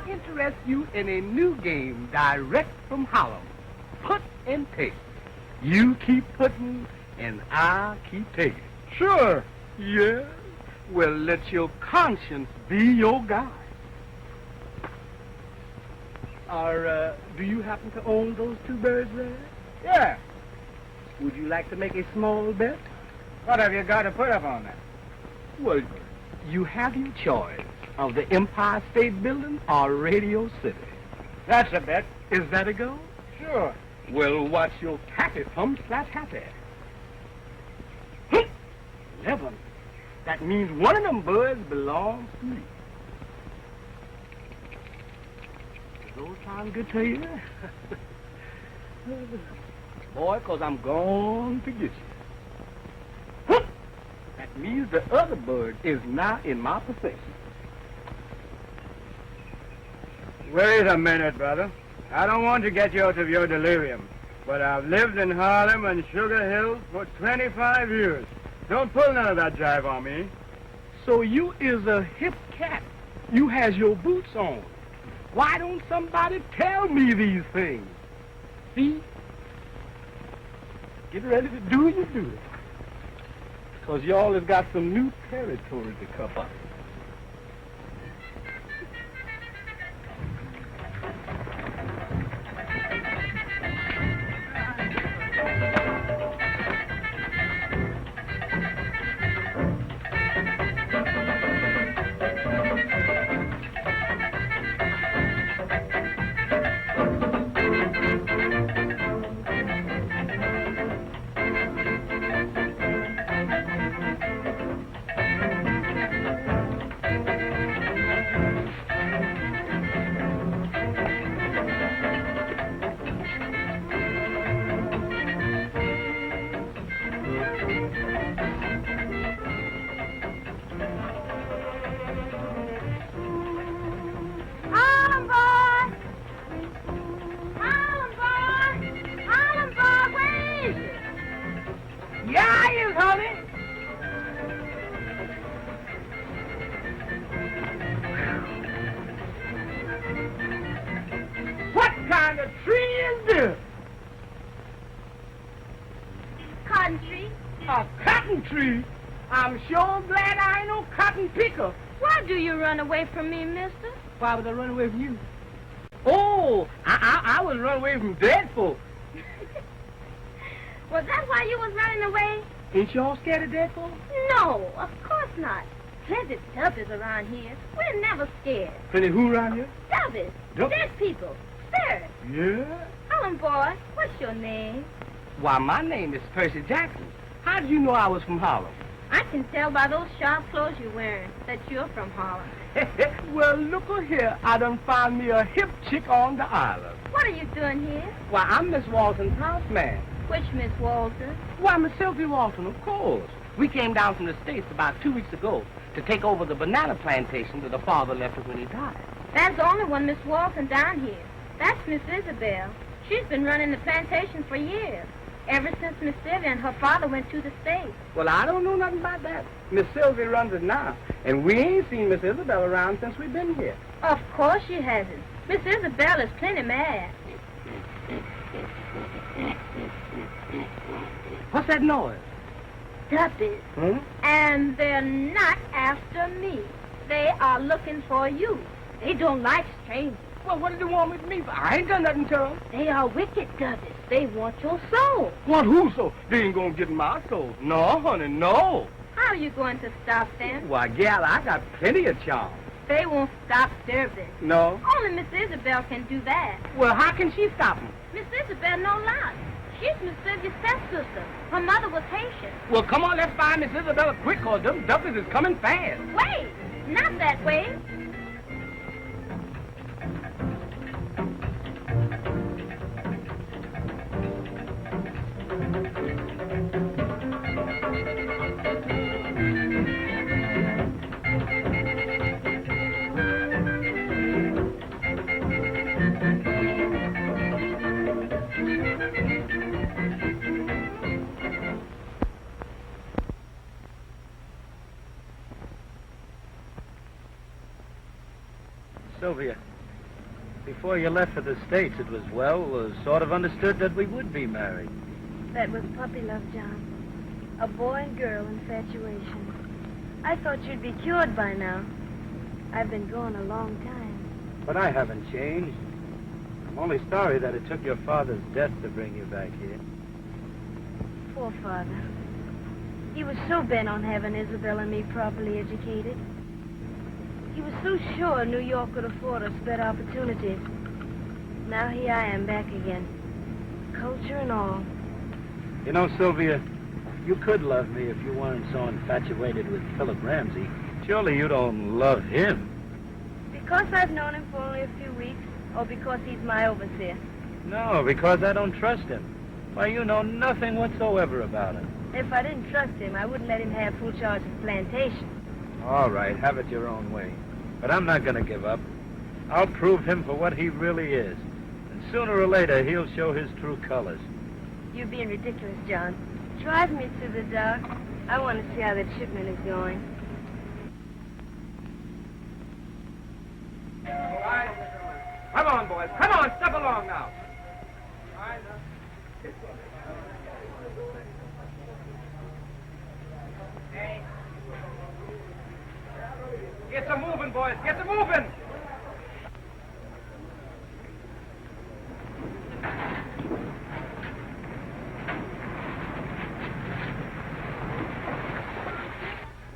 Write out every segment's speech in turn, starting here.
Interest you in a new game direct from Harlem. Put and take. You keep putting and I'll keep taking. Sure. Yeah? Well, let your conscience be your guide. Do you happen to own those two birds there? Yeah. Would you like to make a small bet? What have you got to put up on that? Well, you have your choice of the Empire State Building or Radio City. That's a bet. Is that a go? Sure. Well, watch your taffy pumps that happy. 11. That means one of them birds belongs to me. Does those sound good to you? Boy, 'cause I'm going to get you. That means the other bird is now in my possession. Wait a minute, brother. I don't want to get you out of your delirium, but I've lived in Harlem and Sugar Hill for 25 years. Don't pull none of that jive on me. So you is a hip cat. You has your boots on. Why don't somebody tell me these things? See? Get ready to do your duty. 'Cause y'all has got some new territory to cover. Away from me, mister? Why would I run away from you? Oh, I was running away from dead folk. Was that why you was running away? Ain't y'all scared of dead folk? No, of course not. Plenty dubbies around here. We're never scared. Plenty who around here? Dubbies. Dead people. Spirits. Yeah? Helen, boy, what's your name? Why, my name is Percy Jackson. How did you know I was from Harlem? I can tell by those sharp clothes you're wearing that you're from Harlem. Well, look here. I done found me a hip chick on the island. What are you doing here? Why, I'm Miss Walton's houseman. Which Miss Walton? Why, Miss Sylvia Walton, of course. We came down from the States about 2 weeks ago to take over the banana plantation that the father left us when he died. There's only one Miss Walton down here. That's Miss Isabel. She's been running the plantation for years. Ever since Miss Sylvia and her father went to the States. Well, I don't know nothing about that. Miss Sylvia runs it now. And we ain't seen Miss Isabel around since we've been here. Of course she hasn't. Miss Isabel is plenty mad. What's that noise? Duppies. Hmm? And they're not after me. They are looking for you. They don't like strangers. Well, what did you want with me for? I ain't done nothing to them. They are wicked duppies. They want your soul. What, who so? They ain't gonna get my soul. No, honey, no. How are you going to stop them? Why, gal, I got plenty of charm. They won't stop serving. No? Only Miss Isabel can do that. Well, how can she stop them? Miss Isabel no lot. She's Miss Sylvia's stepsister. Her mother was Haitian. Well, come on, let's find Miss Isabella quick, cause them duppies is coming fast. Wait! Not that way. Sylvia, before you left for the States, it was, sort of understood that we would be married. That was puppy love, John. A boy and girl infatuation. I thought you'd be cured by now. I've been gone a long time. But I haven't changed. I'm only sorry that it took your father's death to bring you back here. Poor father. He was so bent on having Isabel and me properly educated. He was so sure New York could afford us better opportunities. Now here I am back again. Culture and all. You know, Sylvia, you could love me if you weren't so infatuated with Philip Ramsey. Surely you don't love him. Because I've known him for only a few weeks, or because he's my overseer? No, because I don't trust him. Why, you know nothing whatsoever about him. If I didn't trust him, I wouldn't let him have full charge of the plantation. All right, have it your own way. But I'm not going to give up. I'll prove him for what he really is. And sooner or later, he'll show his true colors. You're being ridiculous, John. Drive me to the dock. I want to see how that shipment is going. All right. Come on, boys. Come on, step along now. Get to moving, boys. Get to moving.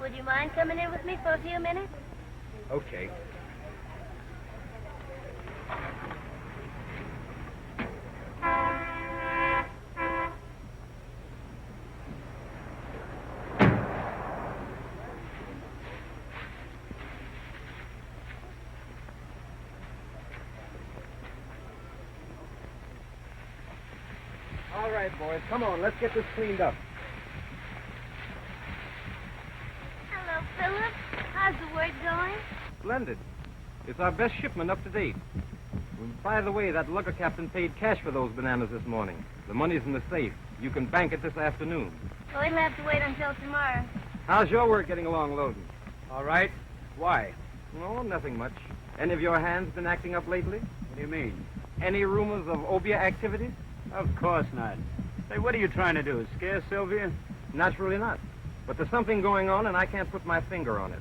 Would you mind coming in with me for a few minutes? Okay. All right, boys. Come on. Let's get this cleaned up. Hello, Philip. How's the work going? Splendid. It's our best shipment up to date. By the way, that lugger captain paid cash for those bananas this morning. The money's in the safe. You can bank it this afternoon. Well, it'll have to wait until tomorrow. How's your work getting along loading? All right. Why? No, nothing much. Any of your hands been acting up lately? What do you mean? Any rumors of obia activities? Of course not. Say, what are you trying to do? Scare Sylvia? Naturally not. But there's something going on, and I can't put my finger on it.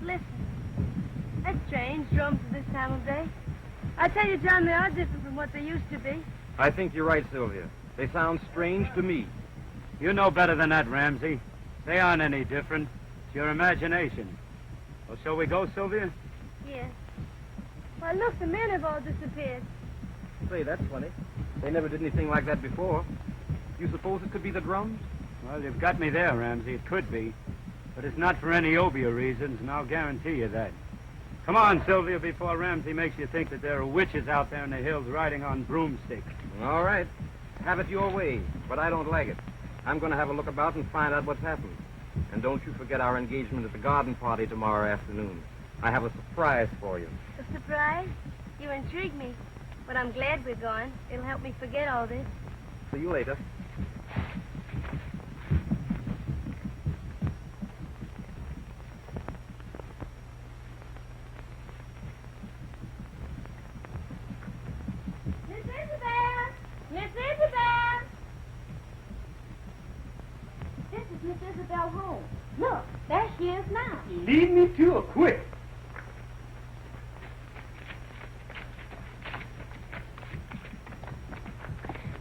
Listen. That's strange, drums at this time of day. I tell you, John, they are different from what they used to be. I think you're right, Sylvia. They sound strange to me. You know better than that, Ramsey. They aren't any different. It's your imagination. Well, shall we go, Sylvia? Yes. Why, look, the men have all disappeared. Say, that's funny. They never did anything like that before. You suppose it could be the drums? Well, you've got me there, Ramsey. It could be. But it's not for any obia reasons, and I'll guarantee you that. Come on, Sylvia, before Ramsey makes you think that there are witches out there in the hills riding on broomsticks. All right. Have it your way, but I don't like it. I'm going to have a look about and find out what's happened. And don't you forget our engagement at the garden party tomorrow afternoon. I have a surprise for you. A surprise? You intrigue me. But I'm glad we're going. It'll help me forget all this. See you later. beat me to a quick.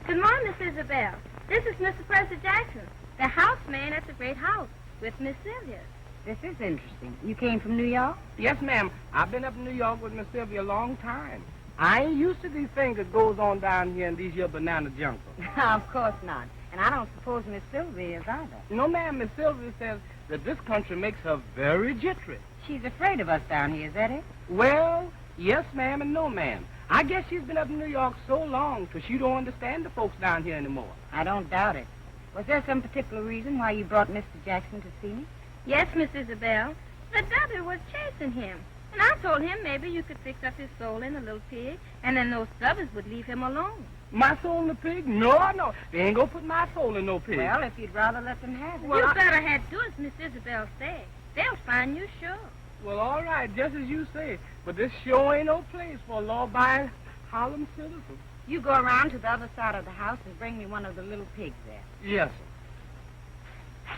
Good morning, Miss Isabel. This is Mr. Percy Jackson, the houseman at the great house with Miss Sylvia. This is interesting. You came from New York? Yes, ma'am. I've been up in New York with Miss Sylvia a long time. I ain't used to these things that goes on down here in these here banana jungles. Of course not. And I don't suppose Miss Sylvia is either. No, ma'am. Miss Sylvia says that this country makes her very jittery. She's afraid of us down here, is that it? Well, yes, ma'am, and no, ma'am. I guess she's been up in New York so long till she don't understand the folks down here anymore. I don't doubt it. Was there some particular reason why you brought Mr. Jackson to see me? Yes, Miss Isabel. The devil was chasing him. And I told him maybe you could fix up his soul in a little pig, and then those stubbers would leave him alone. My soul in the pig? No, no. They ain't gonna put my soul in no pig. Well, if you'd rather let them have it. You better have to do as Miss Isabel said. They'll find you sure. Well, all right, just as you say. But this sure ain't no place for a law-abiding Harlem citizen. You go around to the other side of the house and bring me one of the little pigs there. Yes, sir.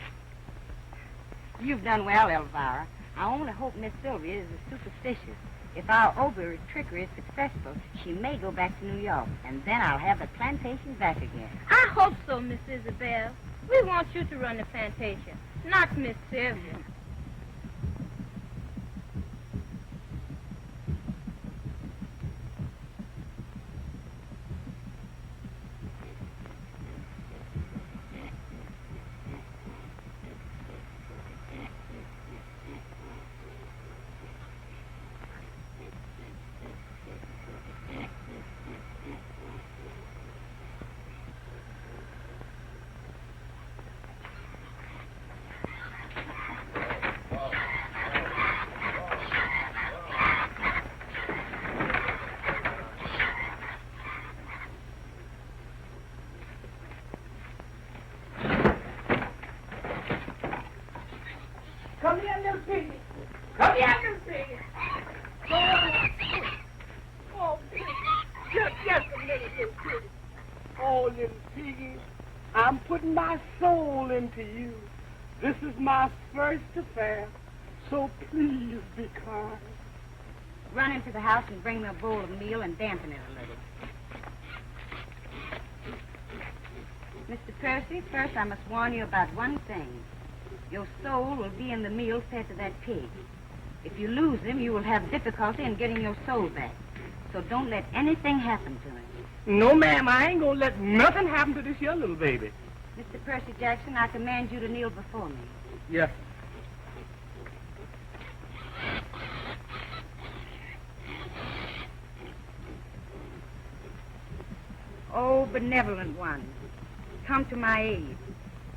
You've done well, Elvira. I only hope Miss Sylvia is superstitious. If our Ober's trickery is successful, she may go back to New York, and then I'll have the plantation back again. I hope so, Miss Isabel. We want you to run the plantation, not Miss Sylvia. Come here, little piggy. Come here, little piggy. Oh, piggy. Just a minute, little piggy. Oh, little piggy, I'm putting my soul into you. This is my first affair, so please be kind. Run into the house and bring me a bowl of meal and dampen it a little. Mr. Percy, first I must warn you about one thing. Your soul will be in the meal fed to that pig. If you lose him, you will have difficulty in getting your soul back. So don't let anything happen to him. No, ma'am, I ain't gonna let nothing happen to this here little baby. Mr. Percy Jackson, I command you to kneel before me. Yes. Oh, benevolent one, come to my aid.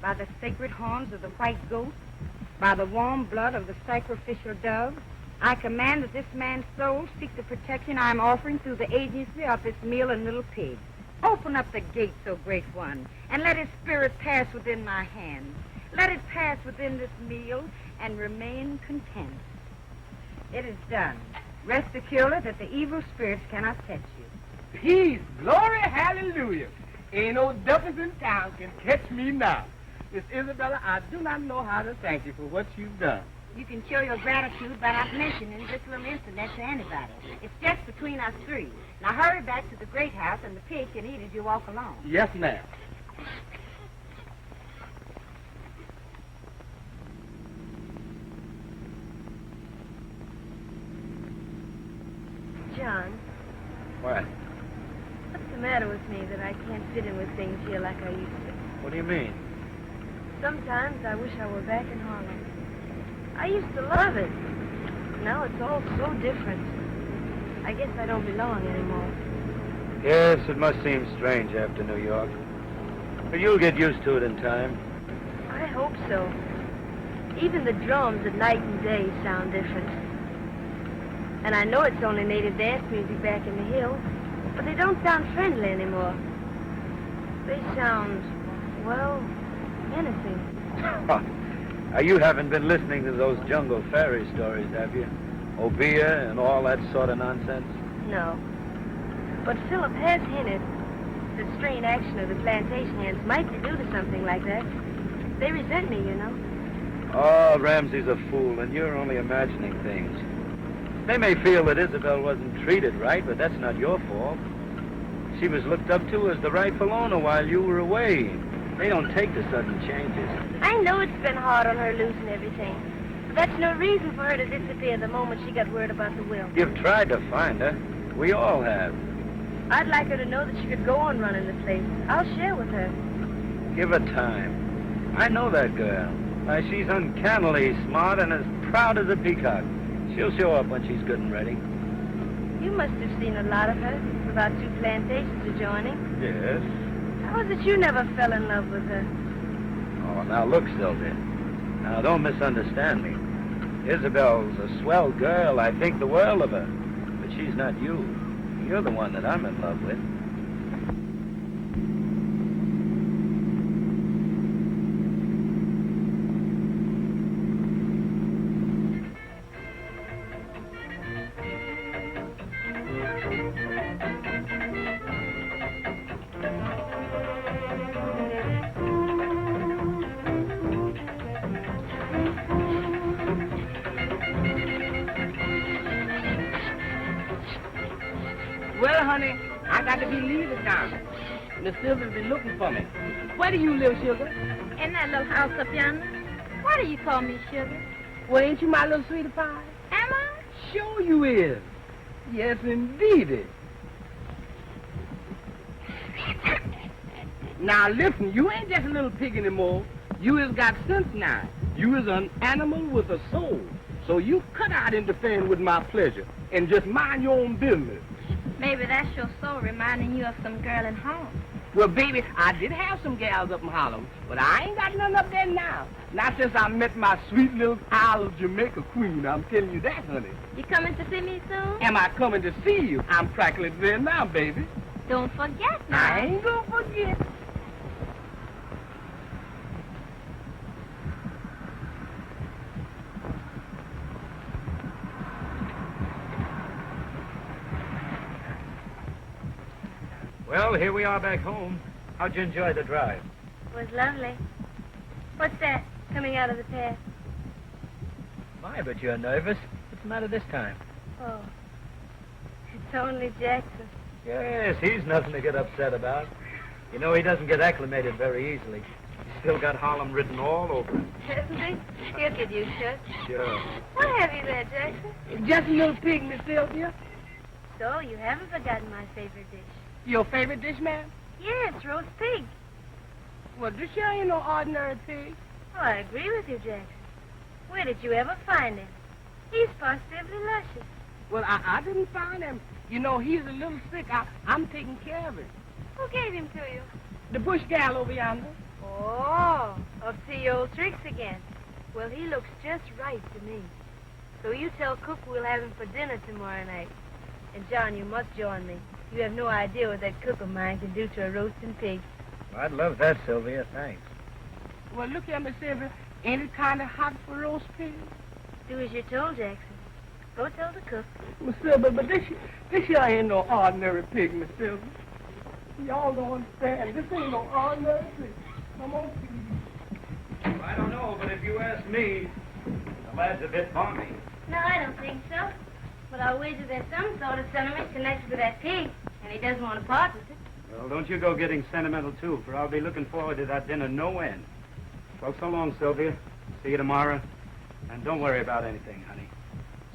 By the sacred horns of the white goat, by the warm blood of the sacrificial dove, I command that this man's soul seek the protection I am offering through the agency of this meal and little pig. Open up the gate, so great one, and let his spirit pass within my hands. Let it pass within this meal and remain content. It is done. Rest securely that the evil spirits cannot touch you. Peace, glory, hallelujah. Ain't no devils in town can catch me now. Miss Isabella, I do not know how to thank you for what you've done. You can show your gratitude by not mentioning this little incident to anybody. It's just between us three. Now hurry back to the great house, and the pig can eat as you walk along. Yes, ma'am. John, What? what's the matter with me that I can't fit in with things here like I used to? What do you mean? Sometimes I wish I were back in Harlem. I used to love it. Now it's all so different. I guess I don't belong anymore. Yes, it must seem strange after New York. But you'll get used to it in time. I hope so. Even the drums at night and day sound different. And I know it's only native dance music back in the hills, but they don't sound friendly anymore. They sound, well, menacing. Now, you haven't been listening to those jungle fairy stories, have you? Obeah and all that sort of nonsense? No. But Philip has hinted that strange action of the plantation hands might be due to something like that. They resent me, you know. Oh, Ramsey's a fool, and you're only imagining things. They may feel that Isabel wasn't treated right, but that's not your fault. She was looked up to as the rightful owner while you were away. They don't take the sudden changes. I know it's been hard on her losing everything. But that's no reason for her to disappear the moment she got word about the will. You've tried to find her. We all have. I'd like her to know that she could go on running the place. I'll share with her. Give her time. I know that girl. Why, she's uncannily smart and as proud as a peacock. She'll show up when she's good and ready. You must have seen a lot of her without 2 plantations adjoining. Yes. How is it you never fell in love with her? Oh, now look, Sylvia. Now, don't misunderstand me. Isabel's a swell girl. I think the world of her. But she's not you. You're the one that I'm in love with. Well, honey, I got to be leaving now. Miss Sylvia'll be looking for me. Where do you live, Sugar? In that little house up yonder. Why do you call me Sugar? Well, ain't you my little sweetie pie? Am I? Sure you is. Yes, indeedy. Now, listen, you ain't just a little pig anymore. You has got sense now. You is an animal with a soul. So you cut out interfering with my pleasure and just mind your own business. Maybe that's your soul reminding you of some girl in Harlem. Well, baby, I did have some gals up in Harlem, but I ain't got none up there now. Not since I met my sweet little Isle of Jamaica queen. I'm telling you that, honey. You coming to see me soon? Am I coming to see you? I'm practically there now, baby. Don't forget now. I ain't gonna forget. Well, here we are back home. How'd you enjoy the drive? It was lovely. What's that coming out of the path? My, but you're nervous. What's the matter this time? Oh, it's only Jackson. Yes, he's nothing to get upset about. You know, he doesn't get acclimated very easily. He's still got Harlem written all over him. Hasn't he? He'll get used to it. Sure. What have you there, Jackson? Just a little pig, Miss Sylvia. So, you haven't forgotten my favorite dish. Your favorite dish, ma'am? Yeah, it's roast pig. Well, this here ain't no ordinary pig. Oh, I agree with you, Jackson. Where did you ever find him? He's positively luscious. Well, I didn't find him. You know, he's a little sick. I'm taking care of him. Who gave him to you? The bush gal over yonder. Oh, up to your old tricks again. Well, he looks just right to me. So you tell Cook we'll have him for dinner tomorrow night. And, John, you must join me. You have no idea what that cook of mine can do to a roasting pig. I'd love that, Sylvia. Thanks. Well, look here, Miss Sylvia. Ain't it kind of hot for roast pig? Do as you're told, Jackson. Go tell the cook. Miss Sylvia, but this here ain't no ordinary pig, Miss Sylvia. Y'all don't understand. This ain't no ordinary pig. Come on, please. I don't know, but if you ask me, the lad's a bit balmy. No, I don't think so. But I'll wager there's some sort of sentiment connected with that pig, and he doesn't want to part with it. Well, don't you go getting sentimental, too, for I'll be looking forward to that dinner no end. Well, so long, Sylvia. See you tomorrow. And don't worry about anything, honey.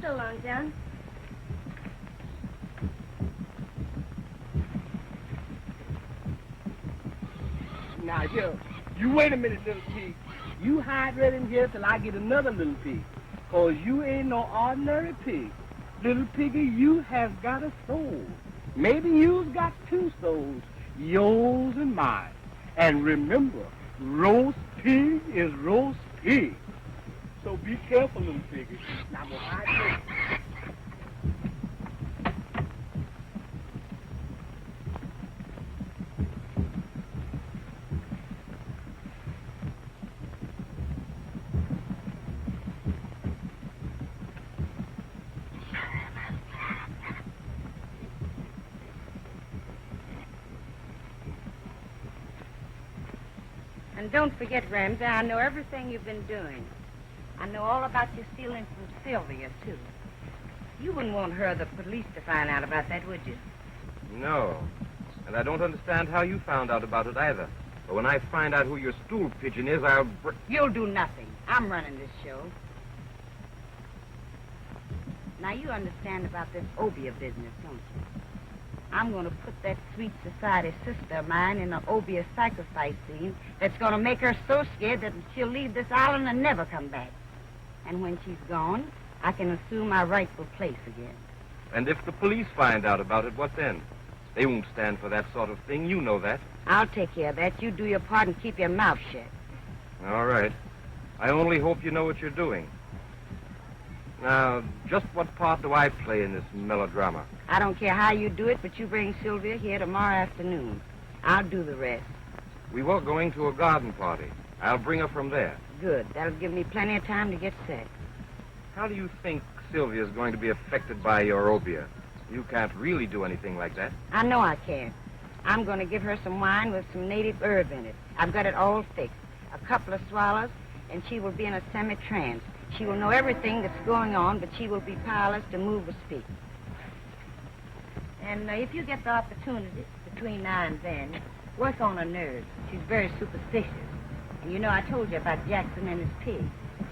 So long, John. Now, you wait a minute, little pig. You hide right in here till I get another little pig. 'Cause you ain't no ordinary pig. Little piggy, you have got a soul. Maybe you've got 2 souls, yours and mine. And remember, roast pig is roast pig. So be careful, little piggy. Now, I'm gonna hide you. And don't forget, Ramsey, I know everything you've been doing. I know all about your stealing from Sylvia, too. You wouldn't want her or the police to find out about that, would you? No. And I don't understand how you found out about it either. But when I find out who your stool pigeon is, I'll... You'll do nothing. I'm running this show. Now, you understand about this Obia business, don't you? I'm going to put that sweet society sister of mine in an Obia sacrifice scene that's going to make her so scared that she'll leave this island and never come back. And when she's gone, I can assume my rightful place again. And if the police find out about it, what then? They won't stand for that sort of thing. You know that. I'll take care of that. You do your part and keep your mouth shut. All right. I only hope you know what you're doing. Now, just what part do I play in this melodrama? I don't care how you do it, but you bring Sylvia here tomorrow afternoon. I'll do the rest. We were going to a garden party. I'll bring her from there. Good. That'll give me plenty of time to get set. How do you think Sylvia's going to be affected by your Obia? You can't really do anything like that. I know I can. I'm going to give her some wine with some native herb in it. I've got it all fixed. A couple of swallows, and she will be in a semi-trance. She will know everything that's going on, but she will be powerless to move or speak. And if you get the opportunity between now and then, work on her nerves. She's very superstitious. And you know I told you about Jackson and his pig.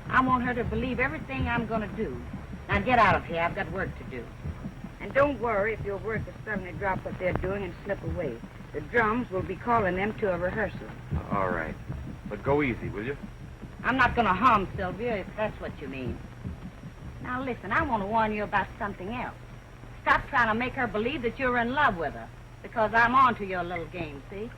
I want her to believe everything I'm going to do. Now get out of here. I've got work to do. And don't worry if your workers suddenly drop what they're doing and slip away. The drums will be calling them to a rehearsal. All right. But go easy, will you? I'm not going to harm Sylvia, if that's what you mean. Now, listen, I want to warn you about something else. Stop trying to make her believe that you're in love with her, because I'm on to your little game, see?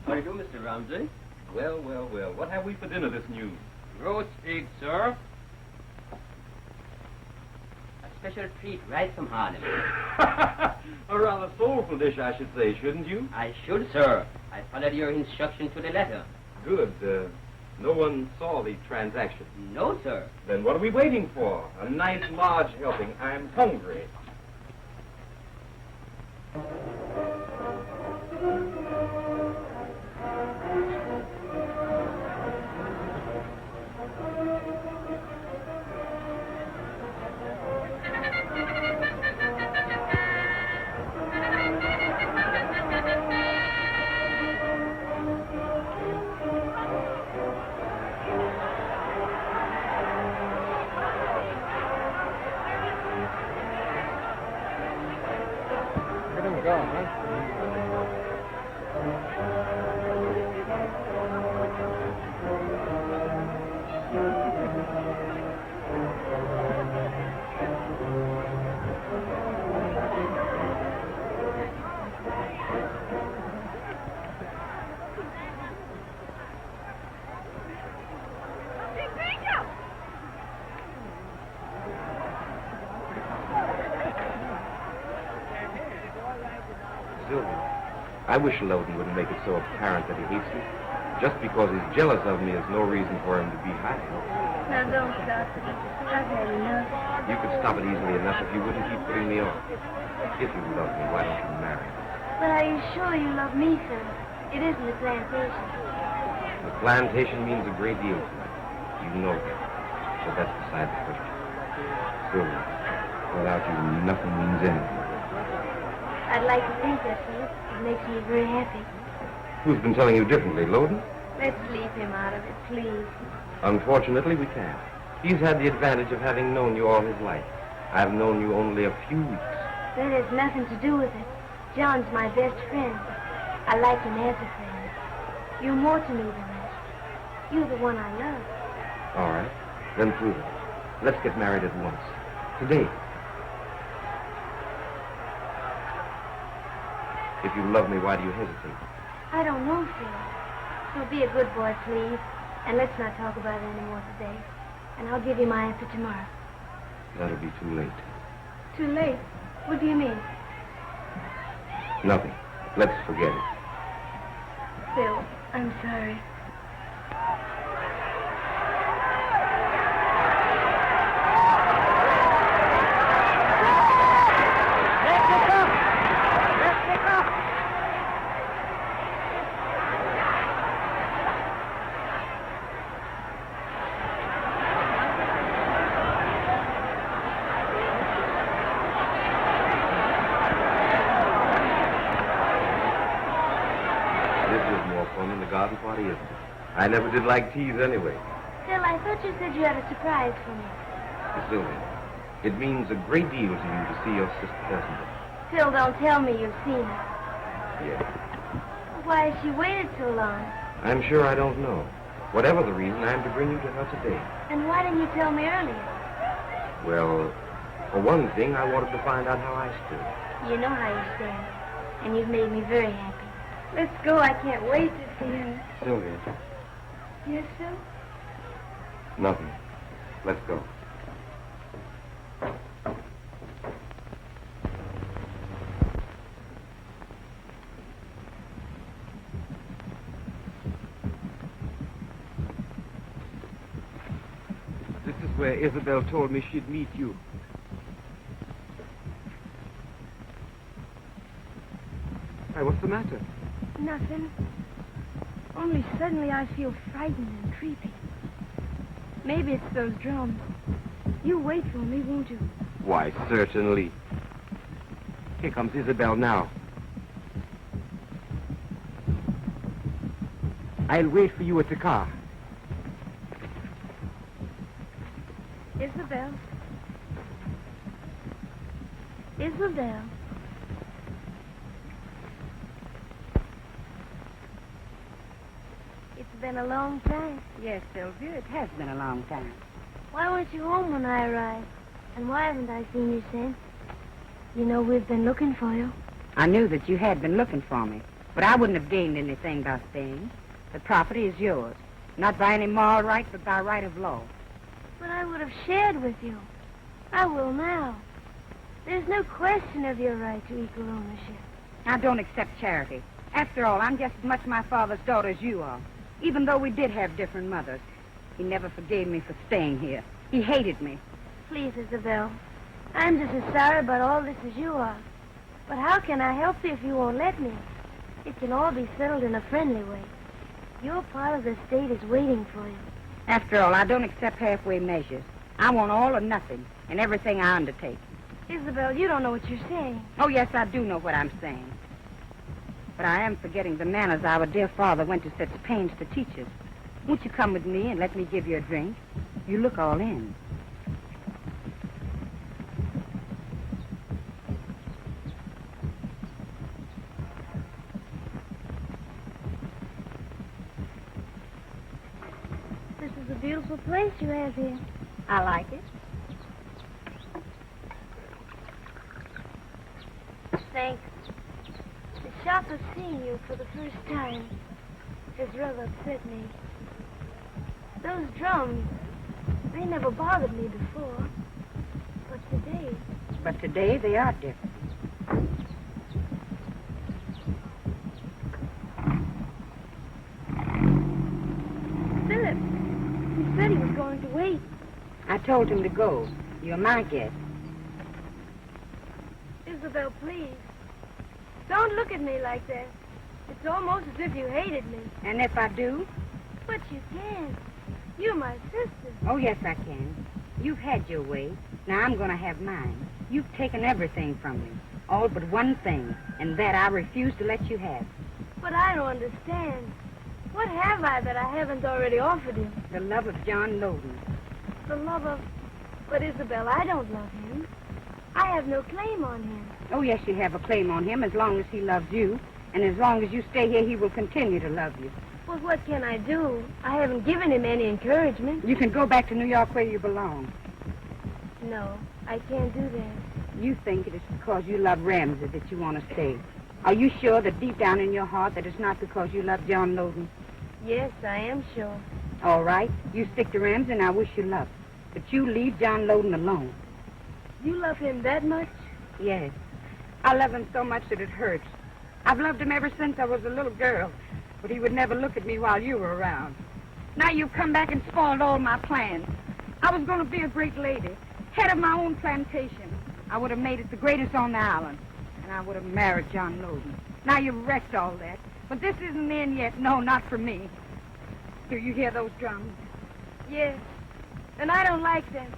How do you do, Mr. Ramsey? Well, well, well. What have we for dinner this news? Roast pig, sir. A special treat right from Harlem. A rather soulful dish, I should say, shouldn't you? I should, sir. I followed your instruction to the letter. Good. No one saw the transaction. No, sir. Then what are we waiting for? A nice large helping. I'm hungry. I wish Loudon wouldn't make it so apparent that he hates me. Just because he's jealous of me is no reason for him to be high. Now, don't stop it. I've had enough. You could stop it easily enough if you wouldn't keep putting me off. If you love me, why don't you marry me? But are you sure you love me, sir? It isn't the plantation. The plantation means a great deal to me. You know that. But that's beside the question. Sylvia, without you, nothing means anything. I'd like to think that, sir. It makes me very happy. Who's been telling you differently, Loudon? Let's leave him out of it, please. Unfortunately, we can't. He's had the advantage of having known you all his life. I've known you only a few weeks. That has nothing to do with it. John's my best friend. I like him as a friend. You're more to me than that. You're the one I love. All right. Then prove it. Let's get married at once. Today. If you love me, why do you hesitate? I don't know, Phil. So be a good boy, please. And let's not talk about it anymore today. And I'll give you my answer tomorrow. That'll be too late. Too late? What do you mean? Nothing. Let's forget it. Phil, I'm sorry. I never did like teas anyway. Phil, I thought you said you had a surprise for me. Sylvia, it means a great deal to you to see your sister, doesn't it? Phil, don't tell me you've seen her. Yes. Why has she waited so long? I'm sure I don't know. Whatever the reason, I'm to bring you to her today. And why didn't you tell me earlier? Well, for one thing, I wanted to find out how I stood. You know how you stand. And you've made me very happy. Let's go. I can't wait to see her. Sylvia. Yes, Phil? Nothing. Let's go. This is where Isabel told me she'd meet you. Hey, what's the matter? Nothing. Only suddenly I feel frightened and creepy. Maybe it's those drums. You wait for me, won't you? Why, certainly. Here comes Isabel now. I'll wait for you at the car. Isabel. Isabel. It's been a long time. Yes, Sylvia, it has been a long time. Why weren't you home when I arrived? And why haven't I seen you since? You know, we've been looking for you. I knew that you had been looking for me, but I wouldn't have gained anything by staying. The property is yours, not by any moral right, but by right of law. But I would have shared with you. I will now. There's no question of your right to equal ownership. I don't accept charity. After all, I'm just as much my father's daughter as you are. Even though we did have different mothers, he never forgave me for staying here. He hated me. Please, Isabel. I'm just as sorry about all this as you are. But how can I help you if you won't let me? It can all be settled in a friendly way. Your part of the estate is waiting for you. After all, I don't accept halfway measures. I want all or nothing in everything I undertake. Isabel, you don't know what you're saying. Oh, yes, I do know what I'm saying. But I am forgetting the manners our dear father went to such pains to teach us. Won't you come with me and let me give you a drink? You look all in. This is a beautiful place you have here. I like it. Thanks. The shock of seeing you for the first time has rather upset me. Those drums, they never bothered me before. But today they are different. Philip, he said he was going to wait. I told him to go. You're my guest. Isabel, please. Don't look at me like that. It's almost as if you hated me. And if I do? But you can't. You're my sister. Oh, yes, I can. You've had your way. Now I'm going to have mine. You've taken everything from me. All but one thing. And that I refuse to let you have. But I don't understand. What have I that I haven't already offered you? The love of John Loden. The love of... But, Isabel, I don't love him. I have no claim on him. Oh, yes, you have a claim on him as long as he loves you. And as long as you stay here, he will continue to love you. Well, what can I do? I haven't given him any encouragement. You can go back to New York where you belong. No, I can't do that. You think it is because you love Ramsey that you want to stay. Are you sure that deep down in your heart that it's not because you love John Loden? Yes, I am sure. All right. You stick to Ramsey and I wish you luck. But you leave John Loden alone. You love him that much? Yes. I love him so much that it hurts. I've loved him ever since I was a little girl. But he would never look at me while you were around. Now you've come back and spoiled all my plans. I was going to be a great lady, head of my own plantation. I would have made it the greatest on the island. And I would have married John Loden. Now you've wrecked all that. But this isn't the end yet. No, not for me. Do you hear those drums? Yes. And I don't like them.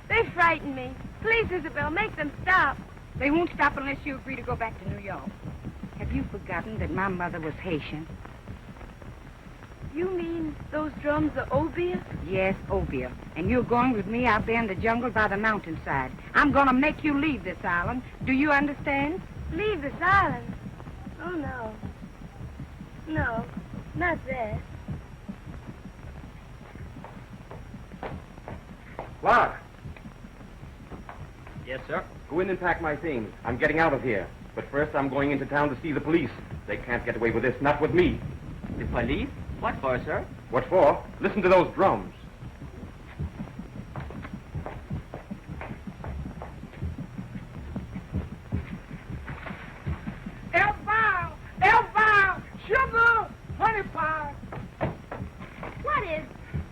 They frighten me. Please, Isabel, make them stop. They won't stop unless you agree to go back to New York. Have you forgotten that my mother was Haitian? You mean those drums are obeah? Yes, obeah. And you're going with me out there in the jungle by the mountainside. I'm going to make you leave this island. Do you understand? Leave this island? Oh, no. No, not that. Clark, Yes, sir. go in and pack my things. I'm getting out of here. But first, I'm going into town to see the police. They can't get away with this, not with me. The police? What for, sir? What for? Listen to those drums. Elvire, sugar, honey pie. What is?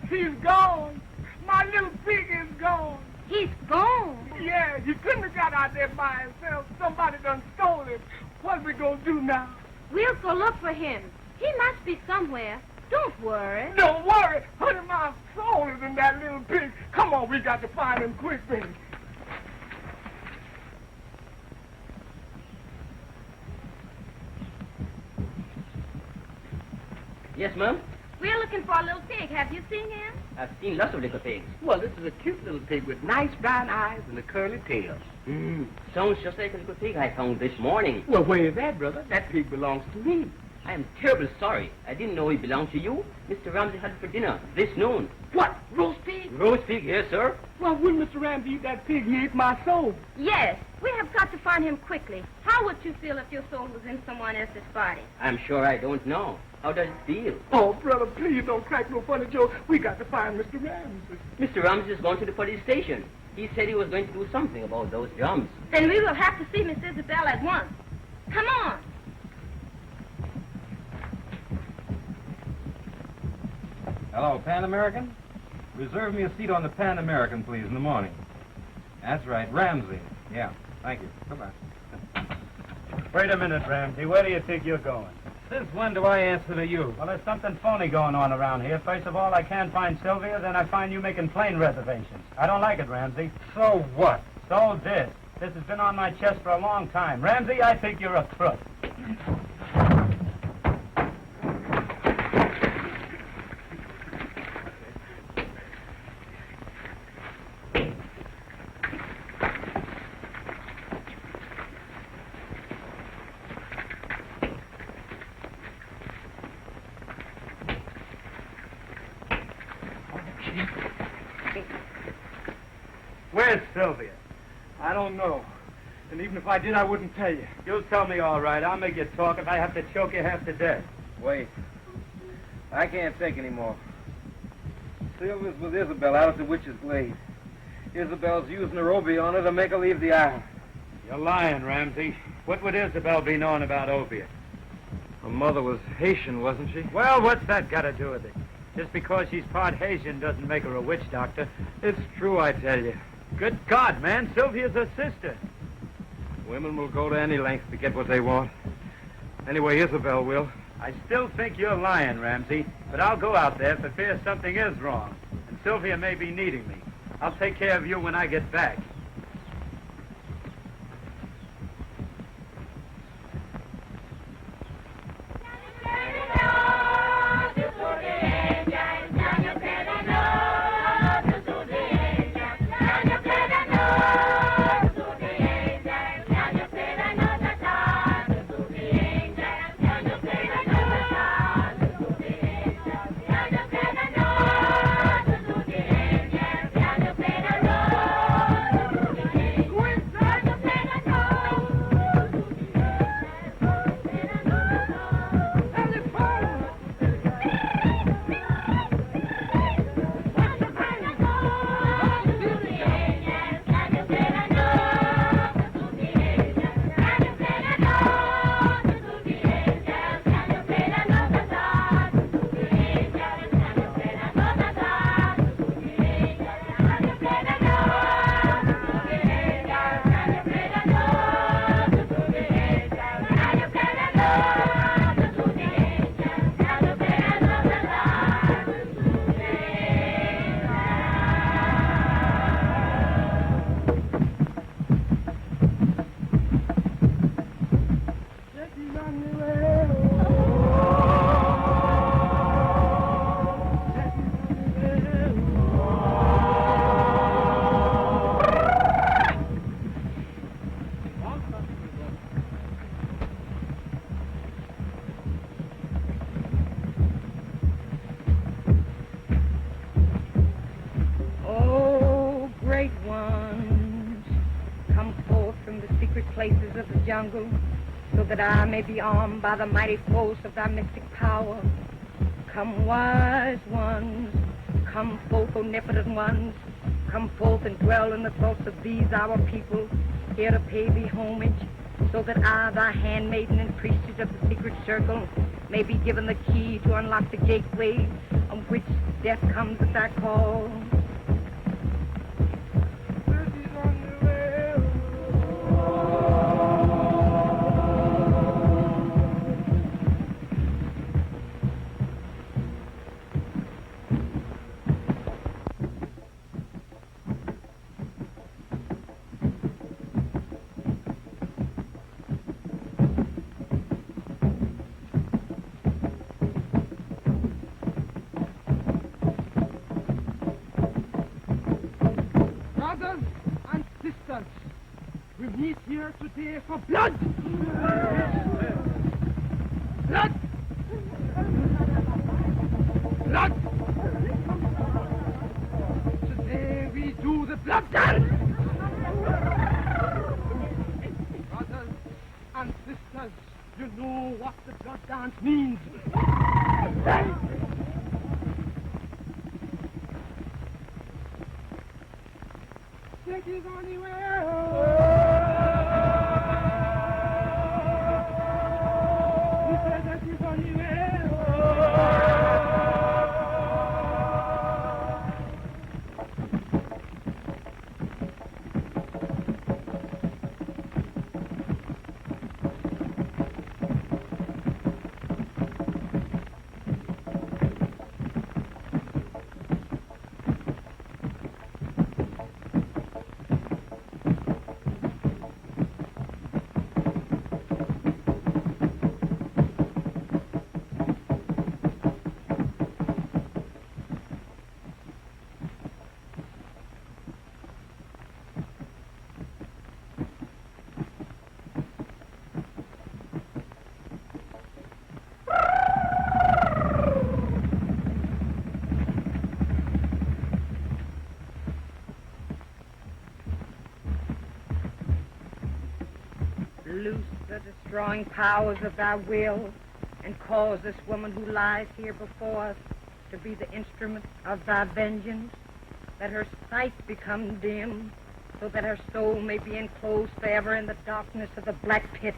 He's gone. My little pig is gone. He's gone. Yeah, he couldn't have got out there by himself. Somebody done stole him. What we gonna do now? We'll go look for him. He must be somewhere. Don't worry. Don't worry. Honey, my soul is in that little pig. Come on, we got to find him quick, baby. Yes, ma'am. We're looking for a little pig. Have you seen him? I've seen lots of little pigs. Well, this is a cute little pig with nice brown eyes and a curly tail. Sounds just like a little pig I found this morning. Well, where is that, brother? That pig belongs to me. I am terribly sorry. I didn't know he belonged to you. Mr. Ramsey had it for dinner this noon. What? Roast pig? Roast pig, yes, sir. Well, when Mr. Ramsey eat that pig, he ate my soul. Yes. We have got to find him quickly. How would you feel if your soul was in someone else's body? I'm sure I don't know. How does it feel? Oh, brother, please don't crack no funny joke. We got to find Mr. Ramsey. Mr. Ramsey is going to the police station. He said he was going to do something about those drums. Then we will have to see Miss Isabel at once. Come on. Hello, Pan American? Reserve me a seat on the Pan American, please, in the morning. That's right, Ramsey. Yeah, thank you. Goodbye. Wait a minute, Ramsey. Where do you think you're going? Since when do I answer to you? Well, there's something phony going on around here. First of all, I can't find Sylvia. Then I find you making plane reservations. I don't like it, Ramsey. So what? So this. This has been on my chest for a long time. Ramsey, I think you're a crook. Where's Sylvia? I don't know. And even if I did, I wouldn't tell you. You'll tell me all right. I'll make you talk if I have to choke you half to death. Wait. I can't take any more. Sylvia's with Isabel out at the Witch's Glade. Isabel's using her obeah on her to make her leave the island. You're lying, Ramsey. What would Isabel be knowing about obeah? Her mother was Haitian, wasn't she? Well, what's that got to do with it? Just because she's part Haitian doesn't make her a witch doctor. It's true, I tell you. Good God, man. Sylvia's her sister. Women will go to any length to get what they want. Anyway, Isabel will. I still think you're lying, Ramsey, but I'll go out there for fear something is wrong. And Sylvia may be needing me. I'll take care of you when I get back. places of the jungle, so that I may be armed by the mighty force of thy mystic power. Come, wise ones, come forth, omnipotent ones, come forth and dwell in the thoughts of these our people, here to pay thee homage, so that I, thy handmaiden and priestess of the secret circle, may be given the key to unlock the gateway on which death comes at thy call. Brothers and sisters, we meet here today for blood! Blood! Blood! Today we do the blood dance! Brothers and sisters, you know what the blood dance means. Take it anywhere. He said that he's anywhere. Loose the destroying powers of thy will, and cause this woman who lies here before us to be the instrument of thy vengeance. Let her sight become dim, so that her soul may be enclosed forever in the darkness of the black pit.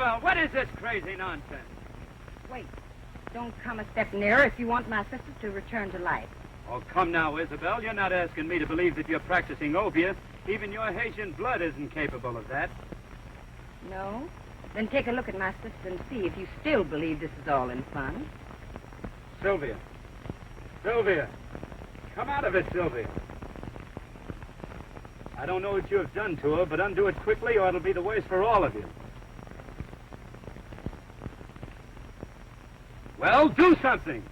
Isabel, what is this crazy nonsense? Wait. Don't come a step nearer if you want my sister to return to life. Oh, come now, Isabel. You're not asking me to believe that you're practicing opiate. Even your Haitian blood isn't capable of that. No? Then take a look at my sister and see if you still believe this is all in fun. Sylvia. Sylvia. Come out of it, Sylvia. I don't know what you have done to her, but undo it quickly or it'll be the worse for all of you. Well, do something.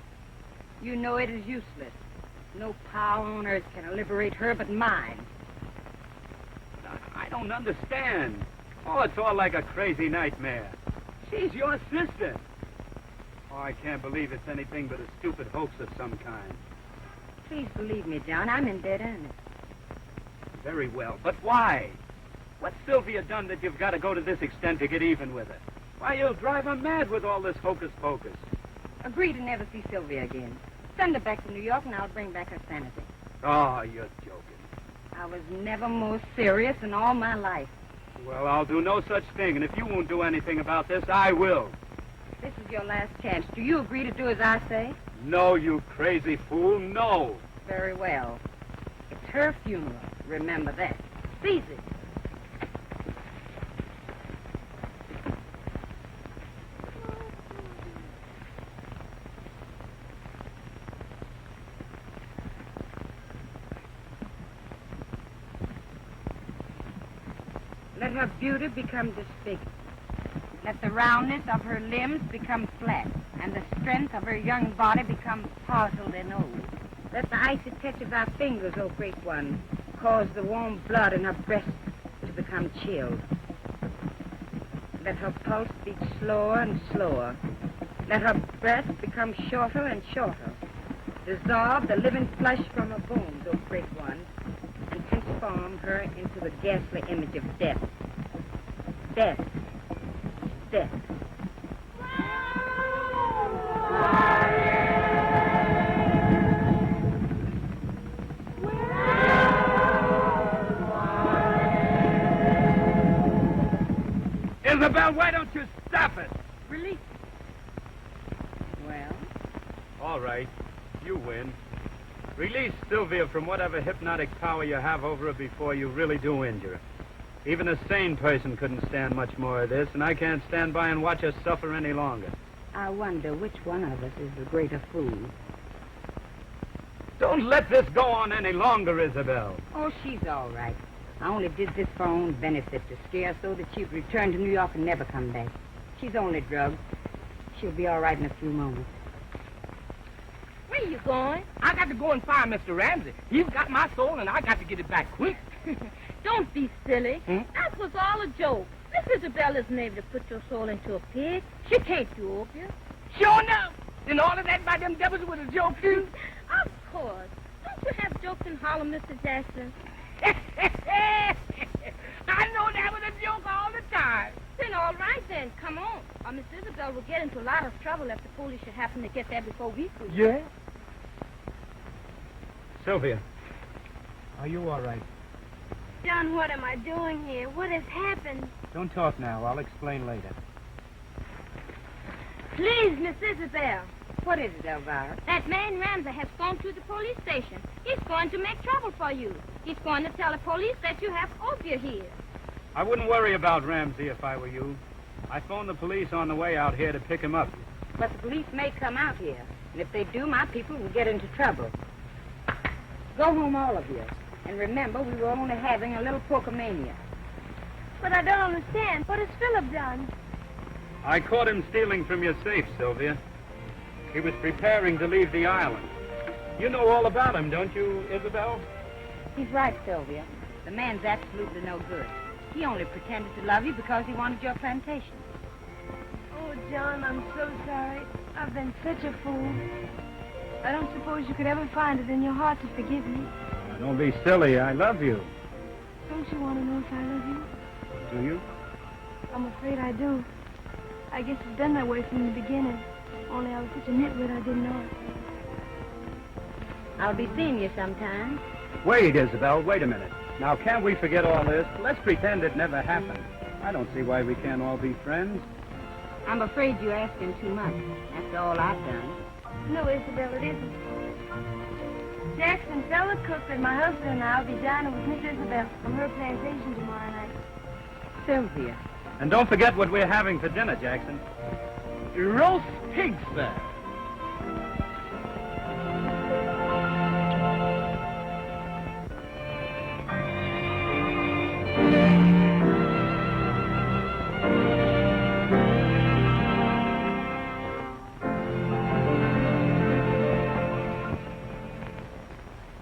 You know it is useless. No power on earth can liberate her but mine. I don't understand. Oh, it's all like a crazy nightmare. She's your sister. Oh, I can't believe it's anything but a stupid hoax of some kind. Please believe me, John. I'm in dead earnest. Very well, but why? What's Sylvia done that you've got to go to this extent to get even with her? Why, you'll drive her mad with all this hocus pocus. Agree to never see Sylvia again. Send her back to New York and I'll bring back her sanity. Oh, you're joking. I was never more serious in all my life. Well, I'll do no such thing, and if you won't do anything about this, I will. This is your last chance. Do you agree to do as I say? No, you crazy fool, no. Very well. It's her funeral. Remember that. Seize it. Let her beauty become disfigured. Let the roundness of her limbs become flat, and the strength of her young body become partial and old. Let the icy touch of our fingers, O great one, cause the warm blood in her breast to become chilled. Let her pulse beat slower and slower. Let her breath become shorter and shorter. Dissolve the living flesh from her bones, O great one, and transform her into the ghastly image of death. Death. Death. Isabel, why don't you stop it? Release. Well? All right. You win. Release Sylvia from whatever hypnotic power you have over her before you really do injure her. Even a sane person couldn't stand much more of this, and I can't stand by and watch her suffer any longer. I wonder which one of us is the greater fool. Don't let this go on any longer, Isabel. Oh, she's all right. I only did this for her own benefit, to scare her so that she'd return to New York and never come back. She's only drugged. She'll be all right in a few moments. Where you going? I got to go and find Mr. Ramsey. He's got my soul, and I got to get it back quick. Don't be silly. That was all a joke. Miss Isabel isn't able to put your soul into a pig. She can't do opium. Sure enough. Then all of that by them devils was a joke, too? Of course. Don't you have jokes in Harlem, Mr. Jackson? I know that was a joke all the time. Then all right, then. Come on. Or Miss Isabel will get into a lot of trouble if the police should happen to get there before we do. Yeah? Sylvia, are you all right? John, what am I doing here? What has happened? Don't talk now. I'll explain later. Please, Miss Isabel. What is it, Elvira? That man Ramsey has gone to the police station. He's going to make trouble for you. He's going to tell the police that you have opium here. I wouldn't worry about Ramsey if I were you. I phoned the police on the way out here to pick him up. But the police may come out here. And if they do, my people will get into trouble. Go home, all of you. And remember, we were only having a little poker-mania. But I don't understand. What has Philip done? I caught him stealing from your safe, Sylvia. He was preparing to leave the island. You know all about him, don't you, Isabel? He's right, Sylvia. The man's absolutely no good. He only pretended to love you because he wanted your plantation. Oh, John, I'm so sorry. I've been such a fool. I don't suppose you could ever find it in your heart to forgive me. Don't be silly. I love you. Don't you want to know if I love you? Do you? I'm afraid I do. I guess it's been that way from the beginning. Only I was such a nitwit I didn't know it. I'll be seeing you sometime. Wait, Isabel. Wait a minute. Now, can't we forget all this? Let's pretend it never happened. I don't see why we can't all be friends. I'm afraid you're asking too much after all I've done. No, Isabel, it isn't. Jackson, tell the cook that my husband and I will be dining with Miss Isabel from her plantation tomorrow night. Sylvia. And don't forget what we're having for dinner, Jackson. Roast pig, sir.